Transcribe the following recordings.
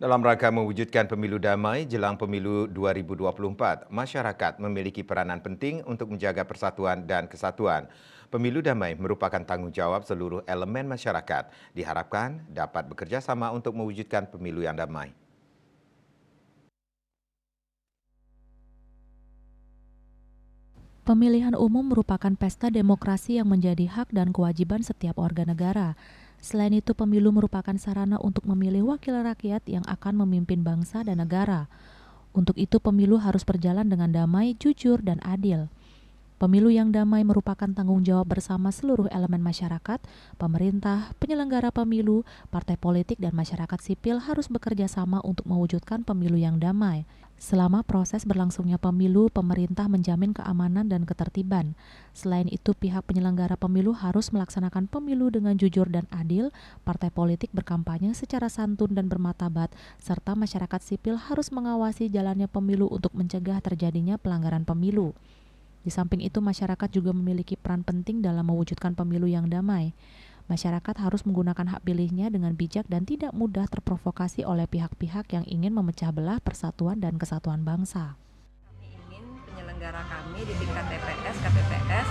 Dalam rangka mewujudkan pemilu damai jelang pemilu 2024, masyarakat memiliki peranan penting untuk menjaga persatuan dan kesatuan. Pemilu damai merupakan tanggung jawab seluruh elemen masyarakat. Diharapkan dapat bekerja sama untuk mewujudkan pemilu yang damai. Pemilihan umum merupakan pesta demokrasi yang menjadi hak dan kewajiban setiap warga negara. Selain itu, pemilu merupakan sarana untuk memilih wakil rakyat yang akan memimpin bangsa dan negara. Untuk itu, pemilu harus berjalan dengan damai, jujur, dan adil. Pemilu yang damai merupakan tanggung jawab bersama seluruh elemen masyarakat, pemerintah, penyelenggara pemilu, partai politik, dan masyarakat sipil harus bekerja sama untuk mewujudkan pemilu yang damai. Selama proses berlangsungnya pemilu, pemerintah menjamin keamanan dan ketertiban. Selain itu, pihak penyelenggara pemilu harus melaksanakan pemilu dengan jujur dan adil, partai politik berkampanye secara santun dan bermartabat, serta masyarakat sipil harus mengawasi jalannya pemilu untuk mencegah terjadinya pelanggaran pemilu. Di samping itu, masyarakat juga memiliki peran penting dalam mewujudkan pemilu yang damai. Masyarakat harus menggunakan hak pilihnya dengan bijak dan tidak mudah terprovokasi oleh pihak-pihak yang ingin memecah belah persatuan dan kesatuan bangsa. Kami ingin penyelenggara kami di tingkat TPS, KPPS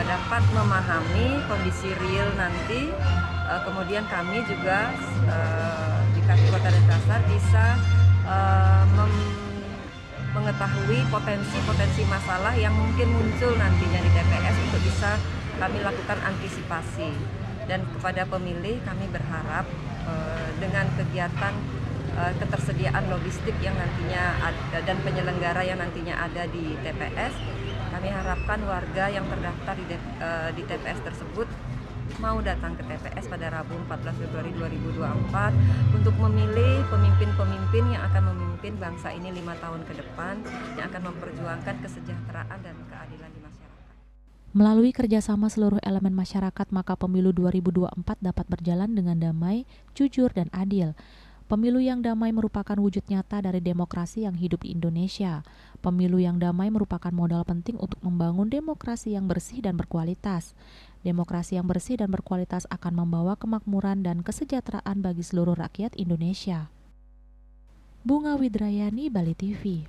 dapat memahami kondisi real nanti. Kemudian kami juga di KPU Kota Denpasar bisa mengetahui potensi-potensi masalah yang mungkin muncul nantinya di TPS untuk bisa kami lakukan antisipasi. Dan kepada pemilih kami berharap dengan kegiatan ketersediaan logistik yang nantinya ada dan penyelenggara yang nantinya ada di TPS, kami harapkan warga yang terdaftar di TPS tersebut mau datang ke TPS pada Rabu 14 Februari 2024 untuk memilih pemimpin-pemimpin yang akan memimpin bangsa ini 5 tahun ke depan, yang akan memperjuangkan kesejahteraan dan keadilan di masyarakat. Melalui kerjasama seluruh elemen masyarakat, maka pemilu 2024 dapat berjalan dengan damai, jujur, dan adil. Pemilu yang damai merupakan wujud nyata dari demokrasi yang hidup di Indonesia. Pemilu yang damai merupakan modal penting untuk membangun demokrasi yang bersih dan berkualitas. Demokrasi yang bersih dan berkualitas akan membawa kemakmuran dan kesejahteraan bagi seluruh rakyat Indonesia. Bunga Widrayani, Bali TV.